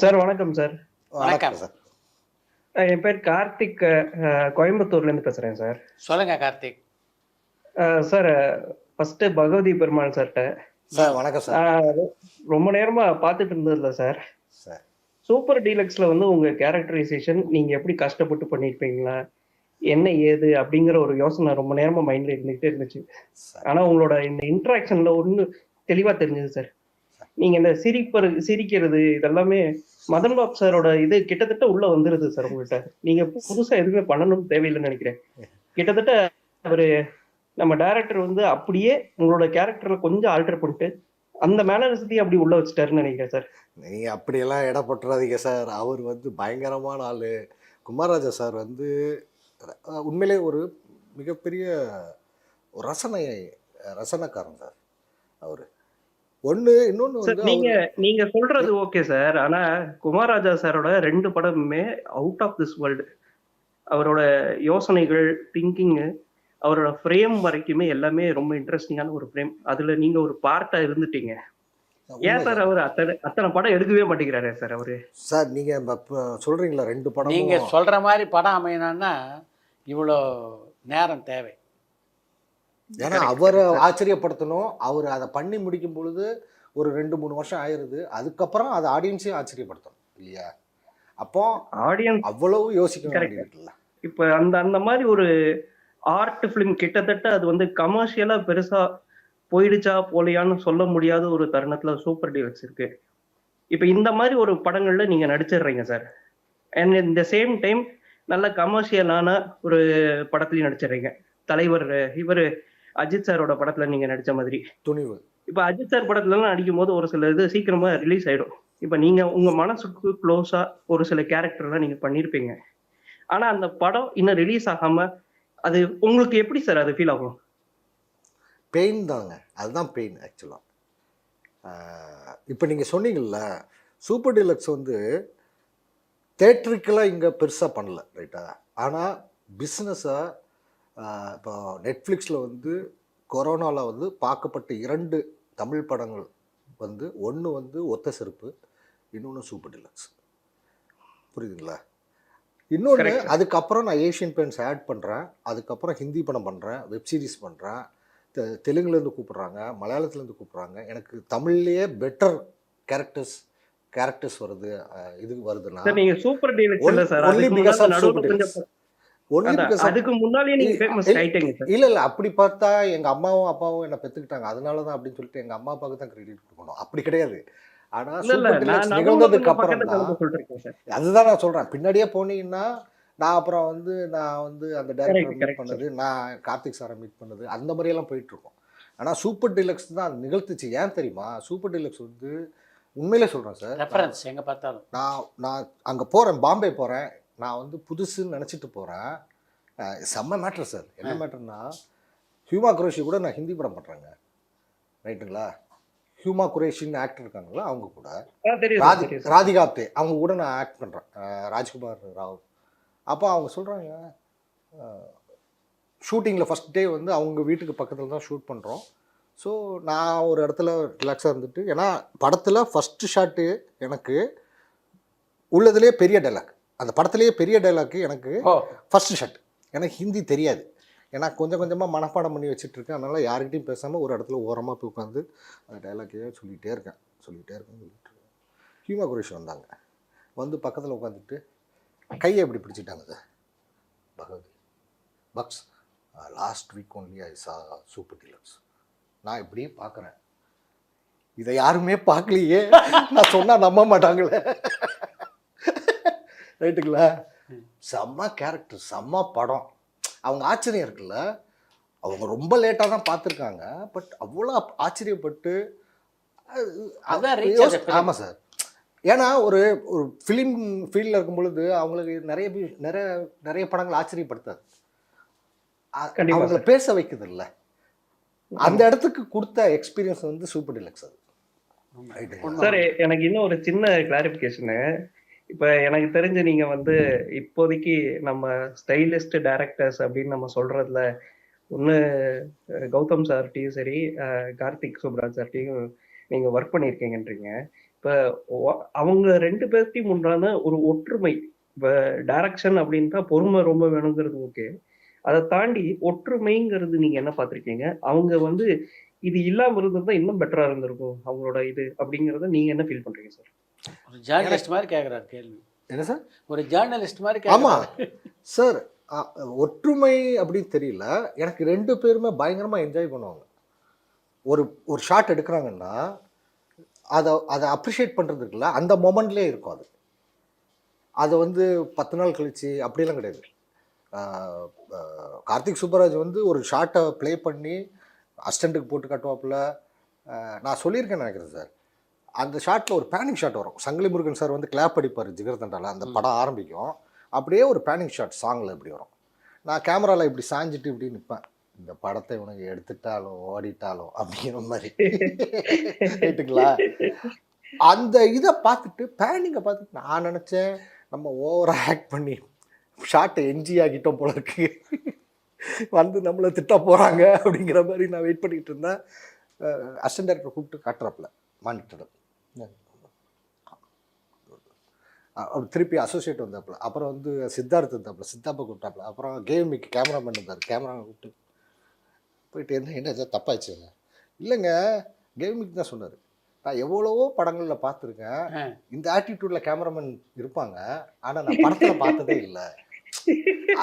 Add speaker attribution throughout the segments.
Speaker 1: Sir வணக்கம் sir.
Speaker 2: வணக்கம் sir.
Speaker 1: என் பேர் கார்த்திக். கோயம்புத்தூர்லேருந்து பேசுகிறேன் சார்.
Speaker 2: சொல்லுங்க கார்த்திக்.
Speaker 1: சார் ஃபஸ்ட்டு பகவதி பெருமாள் சார்கிட்ட
Speaker 2: சார் வணக்கம் சார்.
Speaker 1: ரொம்ப நேரமாக பார்த்துட்டு இருந்ததில்ல சார்.
Speaker 2: சார்
Speaker 1: சூப்பர் டீலக்ஸில் வந்து உங்கள் கேரக்டரைசேஷன் நீங்கள் எப்படி கஷ்டப்பட்டு பண்ணியிருப்பீங்களா, என்ன ஏது அப்படிங்கிற ஒரு யோசனை ரொம்ப நேரமாக மைண்டில் இருந்துகிட்டே இருந்துச்சு. ஆனால் உங்களோட இந்த இன்ட்ராக்ஷனில் ஒன்று தெளிவாக தெரிஞ்சது சார். நீங்கள் இந்த சிரிக்கிறது இதெல்லாமே மதன் பாப் சாரோட இது கிட்டத்தட்ட உள்ள வந்துருது சார். உங்கள்கிட்ட நீங்க புதுசா எதுவுமே பண்ணணும்னு தேவையில்லைன்னு நினைக்கிறேன். கிட்டத்தட்ட அவரு நம்ம டைரக்டர் வந்து அப்படியே உங்களோட கேரக்டர்ல கொஞ்சம் ஆல்டர் பண்ணிட்டு அந்த மேனரிசத்தையும் அப்படி உள்ள வச்சுட்டாருன்னு நினைக்கிறேன் சார்.
Speaker 3: நீங்க அப்படியெல்லாம் இட போட்டுறாதீங்க சார். அவர் வந்து பயங்கரமான ஆளு. குமாரராஜா சார் வந்து உண்மையிலே ஒரு மிகப்பெரிய ரசனைக்காரன் சார் அவரு. இன்னொன்னு
Speaker 1: வந்து நீங்க சொல்றது ஓகே சார். ஆனா குமாரராஜா சாரோட 2 படமுமே அவுட் ஆஃப் திஸ் வேர்ல்டு. அவரோட யோசனைகள், திங்கிங், அவரோட ஃப்ரேம் வரைக்குமே எல்லாமே ரொம்ப இன்ட்ரெஸ்டிங்கான ஒரு ஃப்ரேம். அதுல நீங்க ஒரு பார்ட்டா இருந்துட்டீங்க. ஏன் சார் அவர் அத்தனை படம் எடுக்கவே மாட்டேங்கிறாரு சார் அவரு?
Speaker 3: சார் நீங்க சொல்றீங்களா 2 படம்
Speaker 2: நீங்க சொல்ற மாதிரி படம் அமையணும்னா இவ்வளோ நேரம் தேவை.
Speaker 3: ஏன்னா அவரை ஆச்சரியப்படுத்தணும். அவர் அதை பண்ணி முடிக்கும் பொழுது ஒரு 2-3 வருஷம் ஆயிடுது. அதுக்கப்புறம் அதை ஆடியன்ஸையும் ஆச்சரியப்படுத்தணும் இல்லையா? அப்போ
Speaker 1: ஆடியன்ஸ்
Speaker 3: அவ்வளவு யோசிக்க வேண்டியிருக்குல்ல.
Speaker 1: இப்போ அந்த மாதிரி ஒரு ஆர்ட் ஃபிலிம் கிட்டத்தட்ட அது வந்து கமர்ஷியலா பெருசா போயிடுச்சா போலையான்னு சொல்ல முடியாத ஒரு தருணத்துல சூப்பர் டீலக்ஸ் இருக்கு. இப்போ இந்த மாதிரி ஒரு படங்கள்ல நீங்க நடிச்சிடுறீங்க சார். அண்ட் இந்த சேம் டைம் நல்ல கமர்ஷியலான ஒரு படத்துலயும் நடிச்சிடுறீங்க. தலைவர் இவர் அஜித் சாரோட படத்துல நீங்க நடிச்ச மாதிரி
Speaker 3: துணிவு.
Speaker 1: இப்ப அஜித் சார் படத்துல எல்லாம் நடிக்கும் போது ஒரு சில இது சீக்கிரமா ரிலீஸ் ஆயிடும். இப்ப நீங்க உங்க மனசுக்கு க்ளோஸா ஒரு சில கேரக்டர் எல்லாம் நீங்க பண்ணிருப்பீங்க. ஆனா அந்த படம் இன்னும் ரிலீஸ் ஆகாம அது உங்களுக்கு எப்படி சார் அது ஃபீல் ஆகும்?
Speaker 3: பெயின் தாங்க, அதுதான் பெயின் ஆக்சுவலா. இப்போ நீங்க சொன்னீங்கல்ல சூப்பர் டீலக்ஸ் வந்து தேட்டருக்கெல்லாம் இங்கே பெருசாக பண்ணல ரைட்டா. ஆனால் பிஸ்னஸாக இப்போ நெட்ஃப்ளிக்ஸில் வந்து கொரோனாவில் வந்து பார்க்கப்பட்ட 2 தமிழ் படங்கள் வந்து ஒன்று வந்து ஒத்த செருப்பு, இன்னொன்று சூப்பர் டீலக்ஸ். புரியுதுங்களா? இன்னொன்று அதுக்கப்புறம் நான் ஏஷியன் பெயிண்ட்ஸ் ஆட் பண்ணுறேன். அதுக்கப்புறம் ஹிந்தி படம் பண்ணுறேன், வெப்சீரிஸ் பண்ணுறேன், தெலுங்குலேருந்து கூப்பிட்றாங்க, மலையாளத்துலேருந்து கூப்பிட்றாங்க. எனக்கு தமிழ்லேயே பெட்டர் கேரக்டர்ஸ் வருது. இது வருதுன்னா
Speaker 1: நீங்க சூப்பர் டீலக்ஸ் சார் அதுக்கு முன்னாடியே நீங்க ஃபேமஸ் ஆயிட்டீங்க சார்.
Speaker 3: இல்ல அப்படி பார்த்தா எங்க அம்மாவும் அப்பாவும் என்ன பெத்துக்கிட்டாங்க, அதனால தான் அப்படின்னு சொல்லிட்டு எங்க அம்மா அப்பாவுக்கு தான் கிரெடிட் கொடுக்கணும். அப்படி கிடையாது. ஆனா சூப்பர் டீலக்ஸ் நிகழ்ந்ததுக்கு அப்புறம் அதுதான் நான் சொல்றேன். பின்னாடியே போனீங்கன்னா நான் வந்து அந்த டைரக்டர் மீட் பண்ணது, நான் கார்த்திக் சாரை மீட் பண்ணது, அந்த மாதிரியெல்லாம் போயிட்டு இருக்கோம். ஆனால் சூப்பர் டீலக்ஸ் தான் அது நிகழ்த்துச்சு. ஏன் தெரியுமா? சூப்பர் டீலக்ஸ் வந்து உண்மையிலே சொல்கிறேன் சார்,
Speaker 2: ரெஃபரன்ஸ் எங்கே பார்த்தாலும்
Speaker 3: நான் அங்கே போகிறேன், பாம்பே போகிறேன், நான் வந்து புதுசுன்னு நினச்சிட்டு போகிறேன். செம்ம மேட்ரு சார். என்ன மேட்ருன்னா, ஹியூமா குரேஷி கூட நான் ஹிந்தி படம் பண்ணுறேங்க, ரைட்டுங்களா? ஹியூமா குரேஷின்னு ஆக்டர் இருக்காங்களா, அவங்க கூட ராதிகா ஆப்தே, அவங்க கூட நான் ஆக்ட் பண்ணுறேன், ராஜ்குமார் ராவ். அப்போ அவங்க சொல்கிறாங்க, ஷூட்டிங்கில் ஃபஸ்ட் டே வந்து அவங்க வீட்டுக்கு பக்கத்தில் தான் ஷூட் பண்ணுறோம். ஸோ நான் ஒரு இடத்துல ரிலாக்ஸாக இருந்துட்டு, ஏன்னா படத்தில் ஃபஸ்ட்டு ஷாட்டு எனக்கு உள்ளதுலேயே பெரிய டைலாக், அந்த படத்துலேயே பெரிய டைலாக்கு எனக்கு ஃபஸ்ட்டு ஷாட். எனக்கு ஹிந்தி தெரியாது, ஏன்னா கொஞ்சம் கொஞ்சமாக மனப்பாடம் பண்ணி வச்சுட்ருக்கேன். அதனால் யாருக்கிட்டையும் பேசாமல் ஒரு இடத்துல ஓரமாக போய் உட்காந்து அந்த டைலாக்கையே சொல்லிகிட்டே இருக்கேன். ஹியூமா குரேஷி வந்தாங்க, வந்து பக்கத்தில் உட்காந்துட்டு கையை எப்படி பிடிச்சிட்டாங்க sir, Bagavathi Bucks last week only I saw Super deluxe. நான் இப்படியே பார்க்குறேன், இதை யாருமே பார்க்கலையே, நான் சொன்னால் நம்ப மாட்டாங்களே, ரைட்டுங்களா? செம்ம கேரக்டர், செம்ம படம். அவங்க ஆச்சரியம் இருக்குல்ல, அவங்க ரொம்ப லேட்டாக தான் பார்த்துருக்காங்க, பட் அவ்வளோ ஆச்சரியப்பட்டு. ஆமாம் சார். ஏன்னா ஒரு ஃபிலிம் ஃபீல்டில் இருக்கும் பொழுது அவங்களுக்கு நிறைய படங்கள் ஆச்சரியப்படுத்தாது, அவங்கள பேச வைக்குது இல்லை. அந்த இடத்துக்கு கொடுத்த எக்ஸ்பீரியன்ஸ் வந்து சூப்பர் டீலக்ஸ். அது
Speaker 1: சார் எனக்கு இன்னும் ஒரு சின்ன கிளாரிஃபிகேஷனு. இப்போ எனக்கு தெரிஞ்சு நீங்க வந்து இப்போதைக்கு நம்ம ஸ்டைலிஸ்ட் டைரக்டர்ஸ் அப்படின்னு நம்ம சொல்றதுல ஒன்று கௌதம் சார்ட்டையும் சரி, கார்த்திக் சுப்ராஜ் சார்ட்டையும் நீங்க ஒர்க் பண்ணியிருக்கீங்கன்றீங்க. இப்ப அவங்க 2 பேர்த்தையும் உண்டான ஒரு ஒற்றுமை, இப்ப டைரக்ஷன் அப்படின்ட்டா பொறுமை ரொம்ப வேணுங்கிறது ஓகே. அத தாண்டி ஒற்றுமைங்கிறது நீங்க என்ன பார்த்திருக்கீங்க? அவங்க வந்து இது இல்லாம இருந்திருந்தா இன்னும் பெட்டரா இருந்திருக்கும். அவங்களோட இது அப்படிங்கிறத நீங்க என்ன ஃபீல் பண்றீங்க சார்?
Speaker 2: ஒரு ஜேர்னலிஸ்ட் மாதிரி கேட்குறாரு கேள்வி.
Speaker 3: என்ன சார்?
Speaker 2: ஒரு ஜேர்னலிஸ்ட் மாதிரி
Speaker 3: ஆமா
Speaker 2: கேட்குறாரு.
Speaker 3: சார். ஒற்றுமை அப்படின்னு தெரியல. எனக்கு 2 பேருமே பயங்கரமா என்ஜாய் பண்ணுவாங்க. ஒரு ஒரு ஷாட் எடுக்கிறாங்கன்னா அதை அப்ரிஷியேட் பண்ணுறது இருக்குல்ல, அந்த மொமெண்ட்லேயே இருக்கும் அது. அதை வந்து 10 நாள் கழிச்சு அப்படிலாம் கிடையாது. கார்த்திக் சுப்பராஜ் வந்து ஒரு ஷாட்டை ப்ளே பண்ணி அசிஸ்டண்ட்டுக்கு போட்டு காட்டுவாப்புல. நான் சொல்லியிருக்கேன்னு நினைக்கிறேன் சார். அந்த ஷாட்டில் ஒரு பேனிக் ஷாட் வரும். சங்கிலி முருகன் சார் வந்து கிளாப் அடிப்பார் ஜிகர்தண்டாவில். அந்த படம் ஆரம்பிக்கும். அப்படியே ஒரு பேனிக் ஷாட் சாங்கில் இப்படி வரும். நான் கேமராவில் இப்படி சாஞ்சிட்டு இப்படி நிற்பேன். இந்த படத்தை உனக்கு எடுத்துட்டாலும் ஓடிட்டாலும் அப்படிங்கிற மாதிரி. ரைட்டுங்களா? அந்த இதை பார்த்துட்டு பேனிங்கை பார்த்துட்டு நான் நினச்சேன் நம்ம ஓவராக ஆக்ட் பண்ணி ஷார்ட்டை என்ஜி ஆகிட்டோம் போல இருக்கு, வந்து நம்மளை திட்ட போகிறாங்க அப்படிங்கிற மாதிரி நான் வெயிட் பண்ணிக்கிட்டு இருந்தேன். அசிஸ்டன்ட் டைரக்டர் கூப்பிட்டு காட்டுறாப்புல மானிட்டர். திருப்பி அசோசியேட் வந்தாப்புல. அப்புறம் வந்து சித்தார்த் இருந்தாப்புல, சித்தாப்பா கூப்பிட்டாப்புல. அப்புறம் கேமிக்கு கேமராமேன் இருந்தார், கேமரா கூப்பிட்டு போயிட்டு என்ன ஏதாவது தப்பாச்சுங்க? இல்லைங்க, கேமிக்கு தான் சொன்னார். நான் எவ்வளவோ படங்களில் பார்த்துருக்கேன், இந்த ஆட்டிடியூடில் கேமராமேன் இருப்பாங்க, ஆனால் நான் படத்தில் பார்த்ததே இல்லை.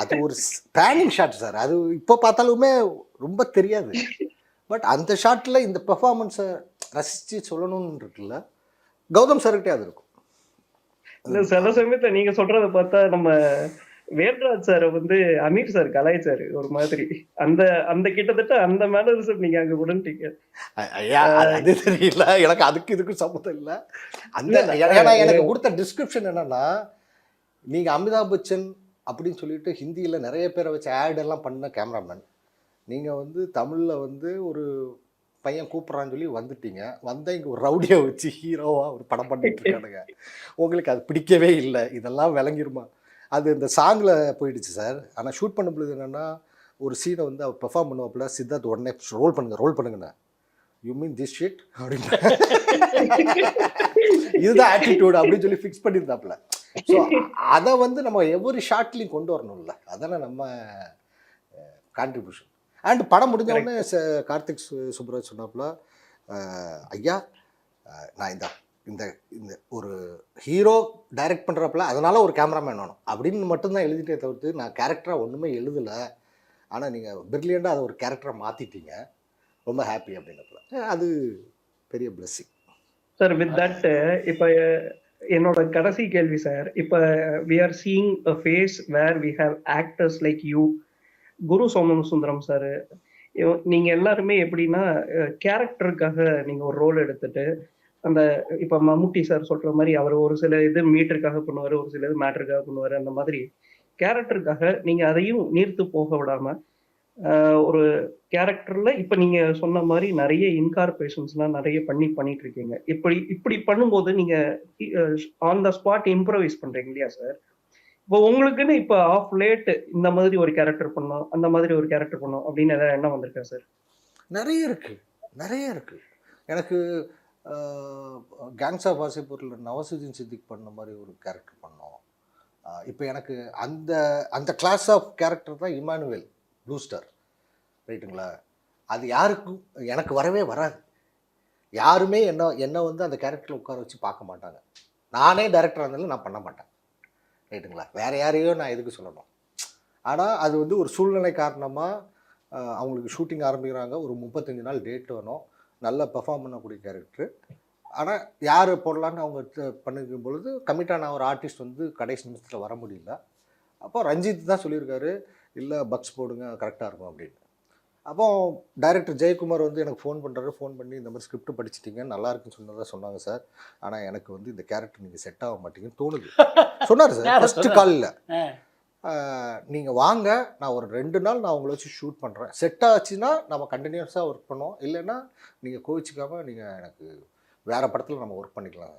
Speaker 3: அது ஒரு பேனிங் ஷாட் சார். அது இப்போ பார்த்தாலுமே ரொம்ப தெரியாது. பட் அந்த ஷாட்டில் இந்த பெர்ஃபார்மன்ஸை ரசித்து சொல்லணும்னு இருக்குல்ல, கௌதம் சார்கிட்டே அது இருக்கும்.
Speaker 1: இல்ல சில சமயத்துல நீங்க சொல்றத பார்த்தா நம்ம வேல்ராஜ் சார் வந்து அமீர் சார் கலாய்ச்சாரு ஒரு மாதிரி. அந்த அந்த கிட்டத்தட்ட அந்த மேனரிசம் நீங்க அங்க விடன்ட்டீங்க.
Speaker 3: ஐயா அது தெரியல எனக்கு, அதுக்கு இதுக்கும் சம்மந்தம் இல்லை. அந்த ஏன்னா எனக்கு கொடுத்த டிஸ்கிரிப்ஷன் என்னன்னா, நீங்கள் அமிதாப் பச்சன் அப்படின்னு சொல்லிட்டு ஹிந்தியில் நிறைய பேரை வச்சு ஆட் எல்லாம் பண்ண கேமராமேன், நீங்கள் வந்து தமிழில் வந்து ஒரு பையன் கூப்பிட்றான்னு சொல்லி வந்துட்டீங்க, வந்தால் இங்கே ஒரு ரவுடியை வச்சு ஹீரோவாக ஒரு படம் பண்ணிட்டு இருக்கானுங்க, உங்களுக்கு அது பிடிக்கவே இல்லை, இதெல்லாம் விளங்கிருமா? அது இந்த சாங்கில் போயிடுச்சு சார். ஆனால் ஷூட் பண்ண பொழுது என்னென்னா, ஒரு சீனை வந்து அவர் பெர்ஃபார்ம் பண்ணுவாப்புல, சித்தார்த் உடனே ரோல் பண்ணுங்கண்ணா, யூ மீன் திஸ் ஷிட் அப்படின்னு, இதுதான் ஆட்டிடியூட் அப்படின்னு சொல்லி ஃபிக்ஸ் பண்ணியிருந்தாப்புல. ஸோ அதை வந்து நம்ம ஒவ்வொரு ஷாட்லையும் கொண்டு வரணும்ல, அதானே நம்ம கான்ட்ரிபியூஷன். அண்ட் படம் முடிஞ்ச உடனே கார்த்திக் சுப்பராஜ் சொன்னாப்புல, ஐயா நான் இந்த இந்த இந்த ஒரு ஹீரோ டைரக்ட் பண்ணுறப்பல அதனால் ஒரு கேமராமேன் வேணும் அப்படின்னு மட்டும்தான் எழுதிட்டே தவிர்த்து நான் கேரக்டராக ஒன்றுமே எழுதலை, ஆனால் நீங்கள் பிரில்லியண்டாக அதை ஒரு கேரக்டராக மாற்றிட்டீங்க, ரொம்ப ஹாப்பி அப்படின்றப்பல அது பெரிய பிளெஸிங்
Speaker 1: சார். வித் தட் இப்போ என்னோட கடைசி கேள்வி சார். இப்போ we are seeing a phase where we have actors like you, Guru Somasundaram sir, நீங்க எல்லாருமே எப்படின்னா கேரக்டருக்காக நீங்க ஒரு ரோல் எடுத்துட்டு, அந்த இப்ப மம்முட்டி சார் சொல்ற மாதிரி அவர் ஒரு சில இது மீட்டருக்காக பண்ணுவாரு, ஒரு சில இது மேட்டருக்காக பண்ணுவாரு. அந்த மாதிரி கேரக்டருக்காக நீங்க அதையும் நீர்த்து போக விடாம ஒரு கேரக்டர்ல இப்ப நீங்க சொன்ன மாதிரி நிறைய இன்கார்பரேஷன்ஸ்லாம் நிறைய பண்ணிட்டு இருக்கீங்க. இப்படி பண்ணும்போது நீங்க ஆன் த ஸ்பாட் இம்ப்ரோவைஸ் பண்றீங்க இல்லையா சார்? இப்போ உங்களுக்குன்னு இப்ப ஆஃப் லேட் இந்த மாதிரி ஒரு கேரக்டர் பண்ணோம், அந்த மாதிரி ஒரு கேரக்டர் பண்ணோம் அப்படின்னு ஏதாவது எண்ணம் வந்திருக்கா சார்?
Speaker 3: நிறைய இருக்கு. எனக்கு கேங்ஸ் ஆஃப் வாசிப்பூரில் நவாசுதீன் சித்திக் பண்ண மாதிரி ஒரு கேரக்டர் பண்ணோம். இப்போ எனக்கு அந்த அந்த கிளாஸ் ஆஃப் கேரக்டர் தான் இமானுவேல் ப்ளூ ஸ்டார், ரைட்டுங்களா? அது யாருக்கும் எனக்கு வரவே வராது. யாருமே என்ன வந்து அந்த கேரக்டரில் உட்கார வச்சு பார்க்க மாட்டாங்க. நானே டைரக்டராக இருந்தாலும் நான் பண்ண மாட்டேன், ரைட்டுங்களா? வேறு யாரையோ நான் எதுக்கு சொல்லணும்? ஆனால் அது வந்து ஒரு சூழ்நிலை காரணமாக அவங்களுக்கு ஷூட்டிங் ஆரம்பிக்கிறாங்க, ஒரு 35 நாள் டேட் வேணும், நல்லா பெர்ஃபார்ம் பண்ணக்கூடிய கேரக்டரு. ஆனால் யார் போடலான்னு அவங்க பண்ணிக்கும் பொழுது கமிட்டான ஒரு ஆர்டிஸ்ட் வந்து கடைசி நிமிஷத்தில் வர முடியல. அப்போ ரஞ்சித் தான் சொல்லியிருக்காரு, இல்லை பக்ஸ் போடுங்க கரெக்டாக இருக்கும் அப்படின்னு. அப்போ டைரக்டர் ஜெயக்குமார் வந்து எனக்கு ஃபோன் பண்ணுறாரு, ஃபோன் பண்ணி இந்த மாதிரி ஸ்கிரிப்ட் படிச்சிட்டிங்க, நல்லா இருக்குன்னு சொன்னதாக சொன்னாங்க சார், ஆனால் எனக்கு வந்து இந்த கேரக்டர் நீங்கள் செட் ஆக மாட்டீங்கன்னு தோணுது சொன்னார் சார் ஃபஸ்ட்டு காலில். நீங்கள் வாங்க, நான் ஒரு 2 நாள் நான் உங்களை வச்சு ஷூட் பண்ணுறேன், செட் ஆச்சுன்னா நம்ம கண்டினியூஸாக ஒர்க் பண்ணுவோம், இல்லைன்னா நீங்கள் கோவிச்சிக்காமல் நீங்கள் எனக்கு வேறு படத்தில் நம்ம ஒர்க் பண்ணிக்கலாம்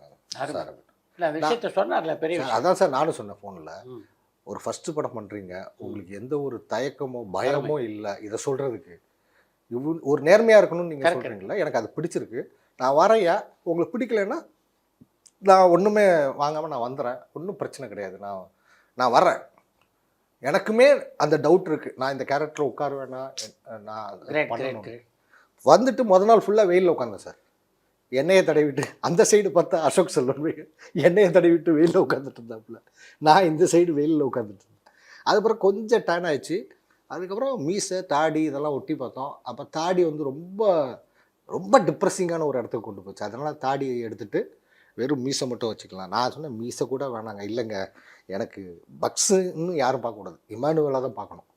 Speaker 3: சார்
Speaker 2: சொன்னார்ல பெரிய.
Speaker 3: அதான் சார் நானும் சொன்னேன் ஃபோனில், ஒரு ஃபஸ்ட்டு படம் பண்ணுறீங்க, உங்களுக்கு எந்த ஒரு தயக்கமோ பயமோ இல்லை இதை சொல்கிறதுக்கு, ஒரு நேர்மையாக இருக்கணும்னு நீங்கள் சொல்கிறீங்களா, எனக்கு அது பிடிச்சிருக்கு, நான் வரையா, உங்களுக்கு பிடிக்கலன்னா நான் ஒன்றுமே வாங்காமல் நான் வந்துடுறேன், ஒன்றும் பிரச்சனை கிடையாது, நான் வர்றேன். எனக்குமே அந்த டவுட் இருக்குது, நான் இந்த கேரக்டர் உட்காருவேன்னா நான் பண்ணணும். வந்துட்டு முதல் நாள் ஃபுல்லாக வெயிலில் உட்காந்தேன் சார். எண்ணெயை தடவிட்டு அந்த சைடு பார்த்தா அசோக் செல்வன் எண்ணெயை தடவிட்டு வெயிலில் உட்காந்துட்டு இருந்தாப்புல, நான் இந்த சைடு வெயிலில் உட்காந்துட்டு இருந்தேன். அதுக்கப்புறம் கொஞ்சம் டேன் ஆயிடுச்சு. அதுக்கப்புறம் மீசை தாடி இதெல்லாம் ஒட்டி பார்த்தோம். அப்போ தாடி வந்து ரொம்ப ரொம்ப டிப்ரெஸிங்கான ஒரு இடத்துக்கு கொண்டு போச்சு. அதனால் தாடியை எடுத்துகிட்டு வெறும் மீசை மட்டும் வச்சுக்கலாம். நான் சொன்னேன் மீசை கூட வேணாங்க. இல்லைங்க, எனக்கு பக்ஸுன்னு யாரும் பார்க்கக்கூடாது, இமானுவேலாக தான் பார்க்கணும்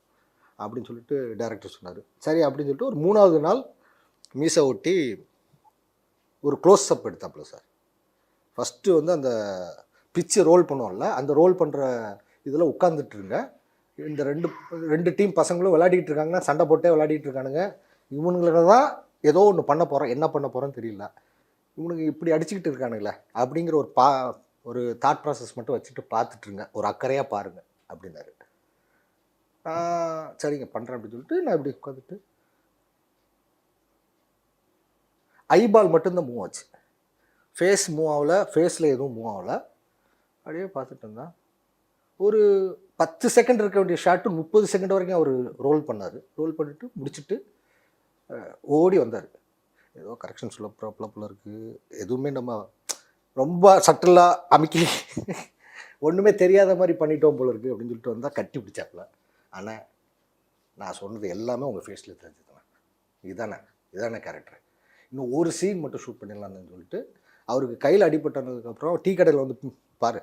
Speaker 3: அப்படின்னு சொல்லிட்டு டைரக்டர் சொன்னார். சரி அப்படின்னு சொல்லிட்டு ஒரு 3வது நாள் மீசை ஒட்டி ஒரு க்ளோஸ் அப் எடுத்தாப்புல சார். ஃபஸ்ட்டு வந்து அந்த பிச்சு ரோல் பண்ணுவோம்ல, அந்த ரோல் பண்ணுற இதில் உட்காந்துட்டுருங்க. இந்த ரெண்டு டீம் பசங்களும் விளையாடிட்டு இருக்காங்கன்னா, சண்டை போட்டே விளையாடிட்டு இருக்கானுங்க. இவனுங்களுக்கு தான் ஏதோ ஒன்று பண்ண போகிறோம், என்ன பண்ண போகிறோன்னு தெரியல, இவனுக்கு இப்படி அடிச்சுக்கிட்டு இருக்கானுங்களே அப்படிங்கிற ஒரு தாட் ப்ராசஸ் மட்டும் வச்சுட்டு பார்த்துட்ருங்க, ஒரு அக்கறையாக பாருங்கள் அப்படின்னாரு. சரிங்க பண்ணுறேன் அப்படின்னு சொல்லிட்டு நான் இப்படி உட்காந்துட்டு ஐபால் மட்டும்தான் மூவ் ஆச்சு, ஃபேஸ் மூவ் ஆகலை, ஃபேஸில் எதுவும் மூவ் ஆகலை. அப்படியே பார்த்துட்டு இருந்தான். ஒரு 10 செகண்ட் இருக்க வேண்டிய ஷாட்டு 30 செகண்ட் வரைக்கும் அவர் ரோல் பண்ணார். ரோல் பண்ணிவிட்டு முடிச்சுட்டு ஓடி வந்தார். ஏதோ கரெக்ஷன் சொல்ல ப்ராப்ளம் இருக்குது, எதுவுமே நம்ம ரொம்ப சட்டிலாக அமுக்கி ஒன்றுமே தெரியாத மாதிரி பண்ணிட்டோம் போல இருக்குது அப்படின்னு சொல்லிட்டு வந்தால் கட்டி பிடிச்சாப்புல. ஆனால் நான் சொன்னது எல்லாமே உங்கள் ஃபேஸில் தெரிஞ்சுதானே, இதானே கேரக்டர், இன்னும் ஒரு சீன் மட்டும் ஷூட் பண்ணிடலான்னு சொல்லிட்டு அவருக்கு கையில் அடிபட்டதுக்கப்புறம் டீ கடையில் வந்து பாரு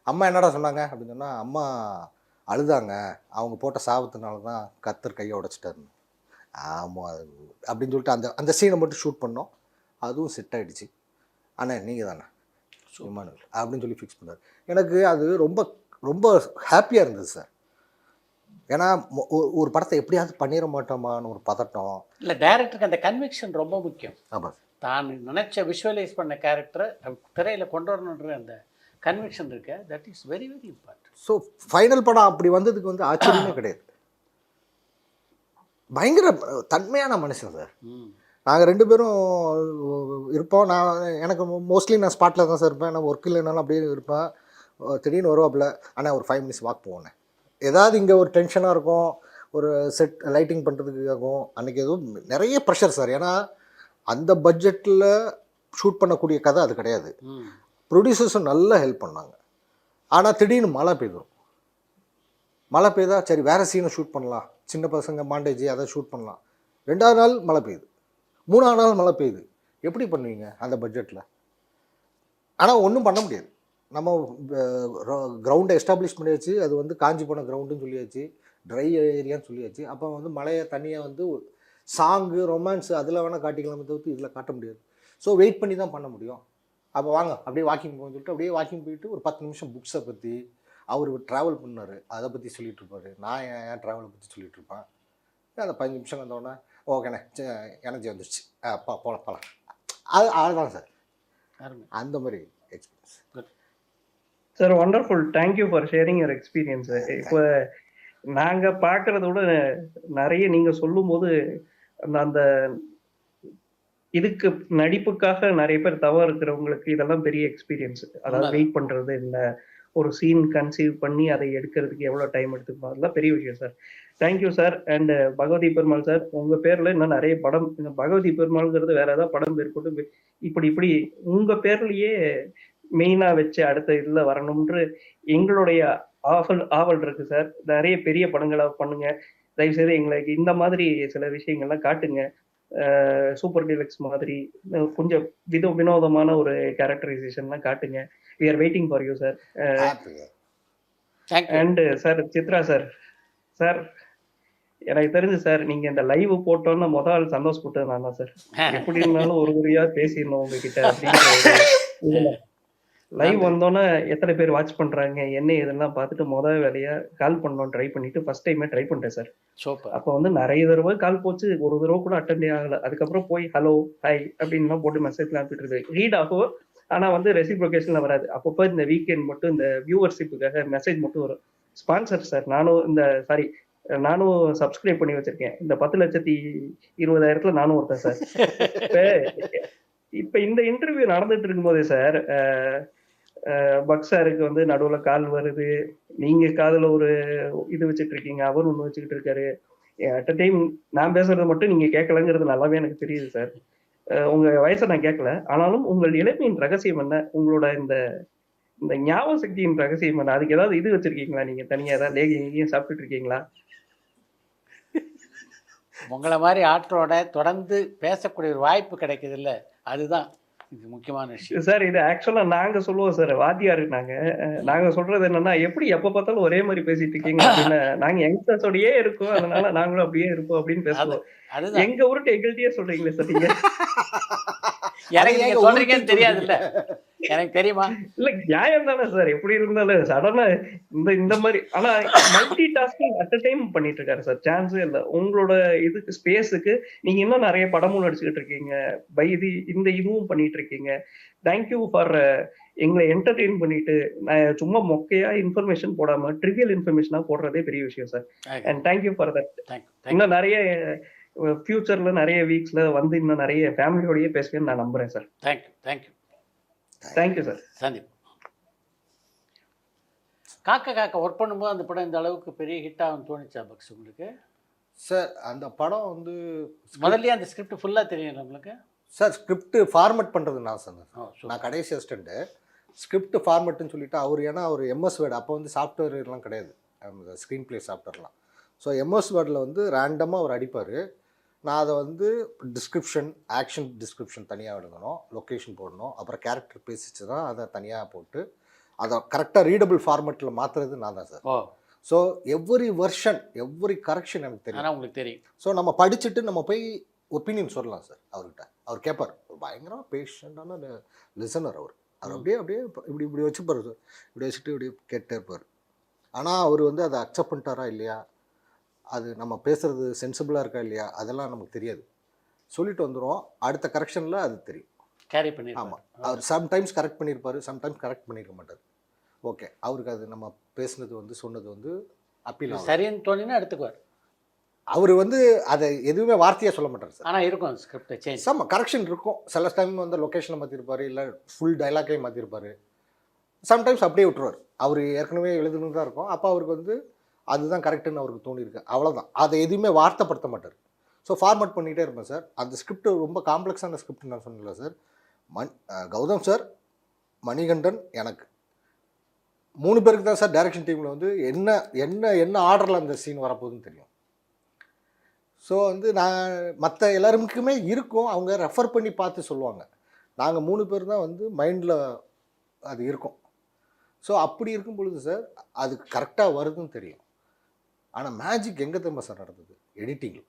Speaker 3: அம்மா என்னடா சொன்னாங்க அப்படின்னு சொன்னால், அம்மா அழுதாங்க, அவங்க போட்ட சாபத்தினால தான் கத்தர் கையை உடைச்சிட்டாருன்னு. ஆமாம் அப்படின்னு சொல்லிட்டு அந்த சீனை மட்டும் ஷூட் பண்ணோம். அதுவும் செட் ஆகிடுச்சு. ஆனால் நீங்கள் தானே இமானுவேல் அப்படின்னு சொல்லி ஃபிக்ஸ் பண்ணார். எனக்கு அது ரொம்ப ரொம்ப ஹாப்பியாக இருந்தது சார். ஏன்னா ஒரு படத்தை எப்படியாவது பண்ணிட மாட்டோமான்னு ஒரு பதட்டம்
Speaker 2: இல்லை, டைரக்டருக்கு அந்த கன்விக்ஷன் ரொம்ப முக்கியம்.
Speaker 3: ஆமாம்,
Speaker 2: தான் நினச்ச விஷுவலைஸ் பண்ண கேரக்டரை திரையில் கொண்டு வரணுன்ற அந்த கன்விக்ஷன் இருக்கு, that is very very important.
Speaker 3: So final படம் அப்படி வந்ததுக்கு வந்து ஆச்சரியமே கிடையாது. பயங்கர தன்மையான மனுஷன் சார். நாங்கள் 2 பேரும் இருப்போம். எனக்கு மோஸ்ட்லி நான் ஸ்பாட்டில் தான் சார் இருப்பேன். நான் ஒர்க் இல்லைனாலும் அப்படியே இருப்பேன். திடீர்னு வருவாப்பில், ஆனால் ஒரு 5 மினிட்ஸ் வாக் போவேன். ஏதாவது இங்கே ஒரு டென்ஷனாக இருக்கும், ஒரு செட் லைட்டிங் பண்ணுறதுக்கு ஆகும். அன்றைக்கி எதுவும் நிறைய ப்ரெஷர் சார். ஏன்னா அந்த பட்ஜெட்டில் ஷூட் பண்ணக்கூடிய கதை அது கிடையாது. ப்ரொடியூசர்ஸும் நல்லா ஹெல்ப் பண்ணாங்க. ஆனால் திடீர்னு மழை பெய்யும். மழை பெய்தா சரி வேறு சீனை ஷூட் பண்ணலாம், சின்ன பசங்க மாண்டேஜ் அதை ஷூட் பண்ணலாம். 2வது நாள் மழை பெய்யுது, 3வது நாள் மழை பெய்யுது. எப்படி பண்ணுவீங்க அந்த பட்ஜெட்டில்? ஆனால் ஒன்றும் பண்ண முடியாது. நம்ம கிரவுண்டை எஸ்டாப்ளிஷ் பண்ணியாச்சு, அது வந்து காஞ்சி போன கிரவுண்டுன்னு சொல்லியாச்சு, ட்ரை ஏரியான்னு சொல்லியாச்சு. அப்போ வந்து மழையை தண்ணியை வந்து சாங்கு ரொமான்ஸு அதில் வேணால் காட்டிக்கலாமே தவிர்த்து இதில் காட்ட முடியாது. ஸோ வெயிட் பண்ணி தான் பண்ண முடியும். அப்போ வாங்க அப்படியே வாக்கிங் போகணும்னு சொல்லிட்டு அப்படியே வாக்கிங் போயிட்டு ஒரு 10 நிமிஷம் புக்ஸை பற்றி அவர் ட்ராவல் பண்ணார், அதை பற்றி சொல்லிகிட்டு இருப்பார். நான் ஏன் ட்ராவலை பற்றி சொல்லிகிட்டு இருப்பேன். அந்த 15 நிமிஷம் வந்தோடனே ஓகேண்ணே எனர்ஜி வந்துடுச்சு, போகலாம். அதுதான் சார் அந்த மாதிரி experience.
Speaker 1: Sir wonderful, thank you for sharing your experience. இப்போ நாங்கள் பார்க்குறத விட நிறைய நீங்கள் சொல்லும்போது அந்த இதுக்கு நடிப்புக்காக நிறைய பேர் தவறு இருக்கிறவங்களுக்கு இதெல்லாம் பெரிய எக்ஸ்பீரியன்ஸ். அதாவது வெயிட் பண்ணுறது, இல்லை ஒரு சீன் கன்சீவ் பண்ணி அதை எடுக்கிறதுக்கு எவ்வளோ டைம் எடுத்துக்கணும், அதெல்லாம் பெரிய விஷயம் sir. Thank you sir. And Bagavathi Perumal sir, உங்கள் பேரில் இன்னும் நிறைய படம், பகவதி பெருமாள்ங்கிறது வேற ஏதாவது படம் பேர் போட்டு இப்படி உங்கள் பேர்லேயே மெயினாக வச்சு அடுத்த இதில் வரணும்ன்று எங்களுடைய ஆவல் இருக்கு சார். நிறைய பெரிய படங்களாக பண்ணுங்க தயவுசெய்து. எங்களுக்கு இந்த மாதிரி சில விஷயங்கள்லாம் காட்டுங்க. சூப்பர் டீலக்ஸ் மாதிரி கொஞ்சம் வினோதமான ஒரு கேரக்டரைசேஷன்லாம் காட்டுங்க. we are waiting for you sir. And sir Chitra sir எனக்கு தெரிஞ்சு சார் நீங்க இந்த லைவ் போட்டோன்னு முதல் சந்தோஷப்பட்டது நான் தான் சார். எப்படி இருந்தாலும் ஒரு முறையா பேசிடணும் உங்ககிட்ட அப்படிங்கிற லைவ் வந்தோன்னே எத்தனை பேர் வாட்ச் பண்றாங்க என்ன இதெல்லாம் பார்த்துட்டு முதல் வேலையா கால் பண்ணோம் ட்ரை பண்ணிட்டு ஃபர்ஸ்ட் டைமே ட்ரை பண்ணிட்டேன் சார். அப்போ வந்து நிறைய தடவை கால் போச்சு, ஒரு தடவை கூட அட்டெண்டே ஆகலை. அதுக்கப்புறம் போய் ஹலோ ஹாய் அப்படின்லாம் போட்டு மெசேஜ்லாம் அனுப்பிட்டு இருக்கு, ரீட் ஆகும். ஆனால் வந்து ரெசிப்ரோகேஷன்ல வராது. அப்பப்போ இந்த வீக்கெண்ட் மட்டும் இந்த வியூவர்ஷிப்புக்காக மெசேஜ் மட்டும் வரும். ஸ்பான்சர் சார் நானும் சப்ஸ்கிரைப் பண்ணி வச்சிருக்கேன். இந்த 10,20,000 நானும் ஒருத்தன் சார். இப்போ இப்ப இந்த இன்டர்வியூ நடந்துட்டு இருக்கும்போதே சார், பக் சாருக்கு வந்து நடுவுல கால் வருது. நீங்க காதுல ஒரு இது வச்சுட்டு இருக்கீங்க. அவர் ஒண்ணு வச்சுக்கிட்டு இருக்காரு. அட் அ டைம் நான் பேசுறத மட்டும் நீங்க கேட்கலங்கிறது நல்லாவே எனக்கு தெரியுது சார். உங்க வயச நான் கேட்கல. ஆனாலும் உங்கள் இளமையின் ரகசியம் என்ன? உங்களோட இந்த இந்த ஞாபக சக்தியின் ரகசியம் என்ன? அதுக்கு ஏதாவது இது வச்சிருக்கீங்களா? நீங்க தனியா ஏதாவது லேகியம் கீகியம் சாப்பிட்டுட்டு இருக்கீங்களா?
Speaker 2: உங்கள மாரி ஆற்றோட தொடர்ந்து பேசக்கூடிய ஒரு வாய்ப்பு கிடைக்குதுல்ல, அதுதான் இது முக்கியமான விஷயம்.
Speaker 1: சார் இது ஆக்சுவலா நாங்க சொல்லுவோம் சார். வாத்தியாரு நாங்க. நாங்க சொல்றது என்னன்னா, எப்படி எப்ப பார்த்தாலும் ஒரே மாரி பேசிட்டு இருக்கீங்க அப்படின்னு. நாங்க யங்ஸ்டர்ஸோடயே இருக்கோம். அதனால நாங்களும் அப்படியே இருப்போம் அப்படின்னு
Speaker 2: அது
Speaker 1: பேசுவோம்.
Speaker 2: அதுதான்.
Speaker 1: எங்க ஊருட்ட எங்கள்ட்டயே சொல்றீங்களே சார் நீங்க.
Speaker 2: எனக்கு நீங்க
Speaker 3: ஏங்க
Speaker 2: சொல்றீங்கன்னு
Speaker 3: ஊருக்குன்னு
Speaker 2: தெரியாதுல்ல.
Speaker 3: சொல்றீங்க?
Speaker 2: எனக்கு தெரியுமா?
Speaker 1: இல்ல நியாயம் தானே சார். எப்படி இருந்தாலும் சடனா இந்த இந்த மாரி ஆனா multi tasking at a time பண்ணிட்டு இருக்காரு சார். சான்ஸே இல்ல. உங்களோட இதுக்கு ஸ்பேஸுக்கு நீங்க இன்னும் நெறைய படமும் நடிச்சுக்கிட்டு இருக்கீங்க. இந்த இதுவும் பண்ணிட்டு இருக்கீங்க. தேங்க் யூ ஃபார் எங்கள என்டர்டெயின் பண்ணிட்டு, நான் சும்மா மொக்கையா இன்ஃபர்மேஷன் போடாம, ட்ரிவியல் இன்ஃபர்மேஷனா போடுறதே பெரிய விஷயம் sir. And thank you for that.
Speaker 2: Thank you, thank you,
Speaker 1: இன்னும் நெறைய ஃபியூச்சர்ல நெறைய வீக்ஸ்ல வந்து இன்னும் நெறைய ஃபேமிலியோடயே பேசுவேன்னு நான் நம்புறேன் sir.
Speaker 2: Thank you, thank you.
Speaker 1: Thank you sir.
Speaker 2: சந்திப்போம். காக்கா காக்கா ஒர்க் பண்ணும்போது அந்த படம் இந்த அளவுக்கு பெரிய ஹிட் ஆகும்னு தோணுச்சா பக்ஸ் உங்களுக்கு?
Speaker 3: சார் அந்த படம் வந்து
Speaker 2: முதல்லயே அந்த ஸ்கிரிப்ட் ஃபுல்லா தெரியும் உங்களுக்கு?
Speaker 3: சார் ஸ்கிரிப்ட் ஃபார்மேட் பண்ணுறது நான் சொன்னேன்.
Speaker 2: ஓ, சூப்பர்.
Speaker 3: நான் கடைசி அசிஸ்டண்ட்டு ஸ்கிரிப்ட் ஃபார்மேட்டுன்னு சொல்லிட்டு அவர் ஏன்னா அவர் எம்எஸ் வேர்டு அப்போ வந்து சாஃப்ட்வேர்லாம் கிடையாது, அந்த ஸ்க்ரீன் ப்ளே சாஃப்ட்வேர்லாம். ஸோ எம்எஸ் வேர்டில் வந்து ரேண்டமாக அவர் அடிப்பார். நான் அதை வந்து டிஸ்கிரிப்ஷன் ஆக்ஷன் டிஸ்கிரிப்ஷன் தனியாக எழுதணும், லொக்கேஷன் போடணும், அப்புறம் கேரக்டர் பேசிச்சு தான் அதை தனியாக போட்டு அதை கரெக்டாக ரீடபிள் ஃபார்மேட்டில் மாற்றுறது நான் தான் sir.
Speaker 2: Oh,
Speaker 3: so every version every correction எனக்கு தெரியும்.
Speaker 2: ஆனால் உங்களுக்கு தெரியும்.
Speaker 3: ஸோ நம்ம படிச்சுட்டு நம்ம போய் ஒப்பீனியன் சொல்லலாம் சார் அவர்கிட்ட. அவர் கேட்பார். ஒரு பயங்கரமாக பேஷண்டான லிசனர் அவர். அவர் அப்படியே அப்படியே இப்படி இப்படி வச்சுப்பார் சார். இப்படி வச்சுட்டு இப்படி கேட்டே இருப்பார். ஆனால் அவர் வந்து அதை அக்செப்ட் பண்ணிட்டாரா இல்லையா, அது நம்ம பேசுகிறது சென்சிபிளாக இருக்கா இல்லையா, அதெல்லாம் நமக்கு தெரியாது. சொல்லிட்டு வந்துடும். அடுத்த கரெக்ஷனில் அது தெரியும்.
Speaker 2: கேரி பண்ணி.
Speaker 3: ஆமாம், அவர் சம்டைம்ஸ் கரெக்ட் பண்ணியிருப்பார், சம்டைம்ஸ் கரெக்ட் பண்ணியிருக்க மாட்டார். ஓகே, அவருக்கு அது நம்ம பேசுனது வந்து சொன்னது வந்து அப்பீல் ஆகும்.
Speaker 2: சரின்னு தோணினா எடுத்துக்குவார்.
Speaker 3: அவர் வந்து அதை எதுவுமே வார்த்தையாக சொல்ல மாட்டார் சார்.
Speaker 2: ஆனால் இருக்கும் அந்த ஸ்கிரிப்ட் சேஞ்ச்.
Speaker 3: சம் கரெக்ஷன் இருக்கும். சில டைம் வந்து லொக்கேஷனை மாற்றிருப்பார், இல்லை ஃபுல் டைலாக்கையும் மாற்றிருப்பார். சம்டைம்ஸ் அப்படியே விட்டுருவார். அவர் ஏற்கனவே எழுதுனது தான் இருக்கும். அப்போ அவருக்கு வந்து அதுதான் கரெக்டுன்னு அவருக்கு தோணியிருக்கு, அவ்வளோதான். அதை எதுவுமே வார்த்தைப்படுத்த மாட்டார். ஸோ ஃபார்மேட் பண்ணிகிட்டே இருப்பேன் சார். அந்த ஸ்கிரிப்ட் ரொம்ப காம்ப்ளெக்ஸான ஸ்கிரிப்ட் நான் சொன்னல சார். கௌதம் சார், மணிகண்டன், எனக்கு 3 பேருக்கு தான் சார் டைரக்ஷன் டீமில் வந்து என்ன என்ன என்ன ஆர்டரில் அந்த சீன் வரப்போகுதுன்னு தெரியும். ஸோ வந்து நான் மற்ற எல்லாருக்குமே இருக்கும், அவங்க ரெஃபர் பண்ணி பார்த்து சொல்லுவாங்க. நாங்கள் 3 பேர் தான் வந்து மைண்டில் அது இருக்கும். ஸோ அப்படி இருக்கும் பொழுது சார் அது கரெக்டாக வருதுன்னு தெரியும். ஆனால் மேஜிக் எங்கே தெரியுமா சார் நடந்தது? எடிட்டிங்கில்.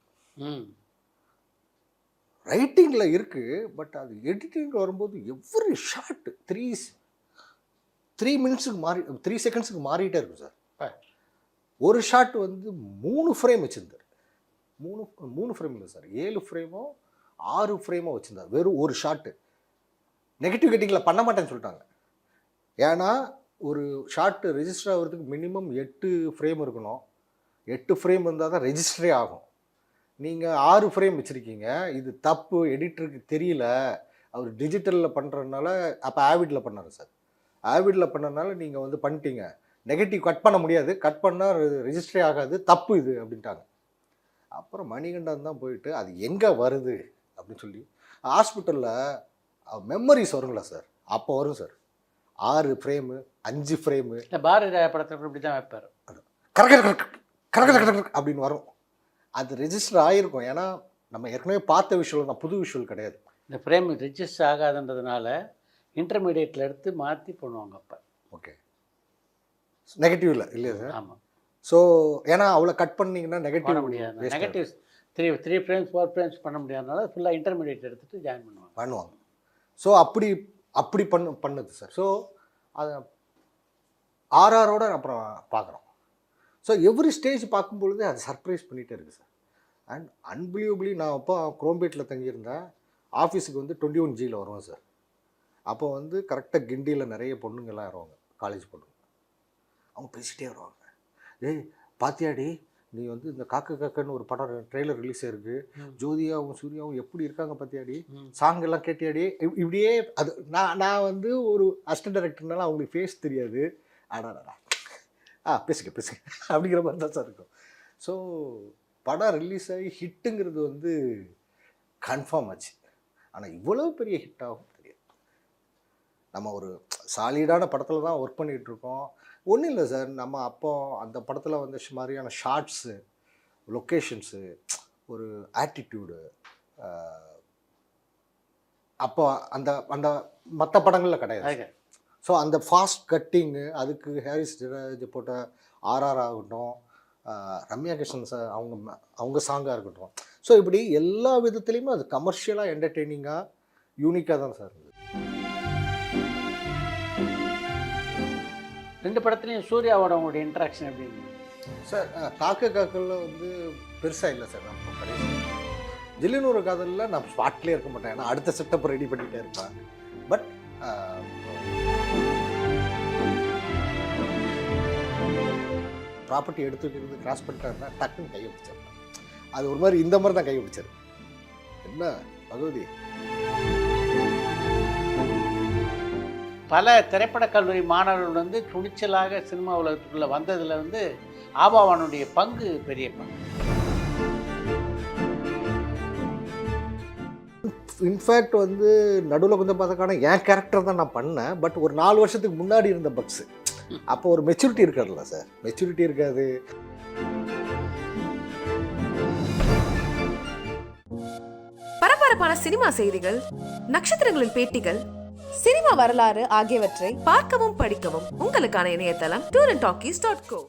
Speaker 3: ரைட்டிங்கில் இருக்குது, பட் அது எடிட்டிங்கில் வரும்போது எவ்ரி ஷார்ட் 3 மினிட்ஸுக்கு 3 செகண்ட்ஸுக்கு மாறிட்டே இருக்கும் சார். ஒரு ஷாட் வந்து 3 ஃப்ரேம் வச்சுருந்தார். 3 ஃப்ரேம் இல்லை சார், 7 ஃப்ரேமோ 6 ஃப்ரேமோ வச்சுருந்தார் வெறும் ஒரு ஷாட்டு. நெகட்டிவ் கட்டிங்கில் பண்ண மாட்டேன்னு சொல்லிட்டாங்க. ஏன்னா ஒரு ஷாட்டு ரெஜிஸ்டர் ஆகிறதுக்கு மினிமம் 8 ஃப்ரேம் இருக்கணும். 8 ஃப்ரேம் இருந்தால் தான் ரெஜிஸ்டரே ஆகும். நீங்கள் 6 ஃப்ரேம் வச்சுருக்கீங்க. இது தப்பு, எடிட்டருக்கு தெரியல, அவர் டிஜிட்டலில் பண்ணுறதுனால. அப்போ ஆவிடில் பண்ணார் சார். ஆவிடில் பண்ணனால நீங்கள் வந்து பண்ணிட்டீங்க, நெகட்டிவ் கட் பண்ண முடியாது, கட் பண்ணால் ரெஜிஸ்டரே ஆகாது, தப்பு இது அப்படின்ட்டாங்க. அப்புறம் மணிகண்டன் தான் போயிட்டு அது எங்கே வருது அப்படின்னு சொல்லி ஹாஸ்பிட்டலில் மெமரிஸ் வருங்களா சார், அப்போ வரும் சார் 6 ஃப்ரேமு 5 ஃப்ரேமு.
Speaker 2: இல்லை பாரதி ராஜா படத்தில் இப்படி தான் வைப்பார்.
Speaker 3: கரெக்ட் அப்படின்னு வரும். அது ரெஜிஸ்டர் ஆகிருக்கும். ஏன்னா நம்ம ஏற்கனவே பார்த்த விஷுவல் தான், புது விஷுவல் கிடையாது.
Speaker 2: இந்த ஃப்ரேம் ரெஜிஸ்டர் ஆகாதுன்றதுனால இன்டர்மீடியேட்டில் எடுத்து மாற்றி பண்ணுவாங்க அப்போ.
Speaker 3: ஓகே, நெகட்டிவ்ல இல்லையா சார்?
Speaker 2: ஆமாம்.
Speaker 3: ஸோ ஏன்னா அவ்வளோ கட் பண்ணிங்கன்னா
Speaker 2: பண்ண
Speaker 3: நெகட்டிவ்
Speaker 2: முடியாது. நெகட்டிவ் 3 ஃப்ரேம்ஸ் 4 ஃப்ரேம்ஸ் பண்ண முடியாதனால ஃபுல்லாக இன்டர்மீடியேட் எடுத்துகிட்டு ஜாயின்
Speaker 3: பண்ணுவாங்க. ஸோ அப்படி பண்ணுது சார். ஸோ அதை ஆர்ஆரோட அப்புறம் பார்க்குறோம். ஸோ எவ்ரி ஸ்டேஜ் பார்க்கும்பொழுது அது சர்ப்ரைஸ் பண்ணிகிட்டே இருக்குது சார். அண்ட் அன்பிலியபிளி நான் அப்போ குரோம்பேட்டில் தங்கியிருந்தேன். ஆஃபீஸுக்கு வந்து 21Gயில் வருவேன் சார். அப்போ வந்து கரெக்டாக கிண்டியில் நிறைய பொண்ணுங்கள்லாம் வருவாங்க, காலேஜ் பொண்ணுங்க. அவங்க பேசிகிட்டே வருவாங்க. ஏய் பாத்தியாடி, நீ வந்து இந்த காக்க காக்கன்னு ஒரு படம் ட்ரெய்லர் ரிலீஸ் ஆயிருக்கு, ஜோதியாவும் சூர்யாவும் எப்படி இருக்காங்க பார்த்தியாடி, சாங் எல்லாம் கேட்டியாடி, இப்படியே அது நான் வந்து ஒரு அசிஸ்டன்ட் டைரக்டர்னால அவங்களுக்கு ஃபேஸ் தெரியாது, ஆடாடா பேசுங்க அப்படிங்கிற மாதிரி தான் சார் இருக்கும். ஸோ படம் ரிலீஸ் ஆகி ஹிட்டுங்கிறது வந்து கன்ஃபார்ம் ஆச்சு. ஆனால் இவ்வளோ பெரிய ஹிட் ஆகும் தெரியாது. நம்ம ஒரு சாலிடான படத்தில் தான் ஒர்க் பண்ணிகிட்டு இருக்கோம். ஒன்றும் இல்லை சார், நம்ம அப்போ அந்த படத்தில் வந்து மாதிரியான ஷார்ட்ஸு, லொக்கேஷன்ஸு, ஒரு ஆட்டிடியூடு, அப்போ அந்த அந்த மற்ற படங்களில் கிடையாது. ஸோ அந்த ஃபாஸ்ட் கட்டிங்கு, அதுக்கு ஹாரிஸ் ஜெயராஜ் போட்ட ஆர்ஆர் ஆகட்டும், ரம்யா கிருஷ்ணன் சார் அவங்க சாங்காக இருக்கட்டும், ஸோ இப்படி எல்லா விதத்துலேயுமே அது கமர்ஷியலாக என்டர்டெய்னிங்காக யூனிக்காக தான் சார் இருந்தது.
Speaker 2: 2 படத்துலையும் சூர்யாவோட உங்களுடைய இன்ட்ராக்ஷன் எப்படி இருந்தது
Speaker 3: சார்? காக்கல்ல வந்து பெருசாக இல்லை சார். நம்ம கடைசி ஜில்லுன்னு ஒரு காதலில் நான் ஸ்பாட்லேயே இருக்க மாட்டேன், ஏன்னா அடுத்த செட்டப் ரெடி பண்ணிகிட்டே இருப்பேன். பட் ப்ராப்பர்ட்டி எடுத்துக்கிறது கிராஸ் பண்ணிட்டாருன்னா டக்குன்னு கையை பிடிச்சிருப்பேன். அது ஒரு மாதிரி இந்த மாதிரி தான் கையை பிடிச்சாரு. என்ன பகவதி,
Speaker 2: பல திரைப்படக் கல்லூரி மாணவர்கள் வந்து துணிச்சலாக சினிமா உலகத்துக்குள்ளே வந்ததில் வந்து ஆபாவானுடைய பங்கு பெரிய பங்கு.
Speaker 3: இன்ஃபேக்ட் வந்து நடுவில் கொஞ்சம் பார்த்தாக்கான என் கேரக்டர் தான் நான் பண்ணேன். பட் ஒரு 4 வருஷத்துக்கு முன்னாடி இருந்த பக்ஸு, அப்போ ஒரு மெச்சூரிட்டி இருக்காதுல்ல சார், மெச்சூரிட்டி இருக்காது.
Speaker 4: பரபரப்பான சினிமா செய்திகள், நட்சத்திரங்களின் பேட்டிகள், சினிமா வரலாறு ஆகியவற்றை பார்க்கவும் படிக்கவும் உங்களுக்கான இணையதளம் tourantalkies.co.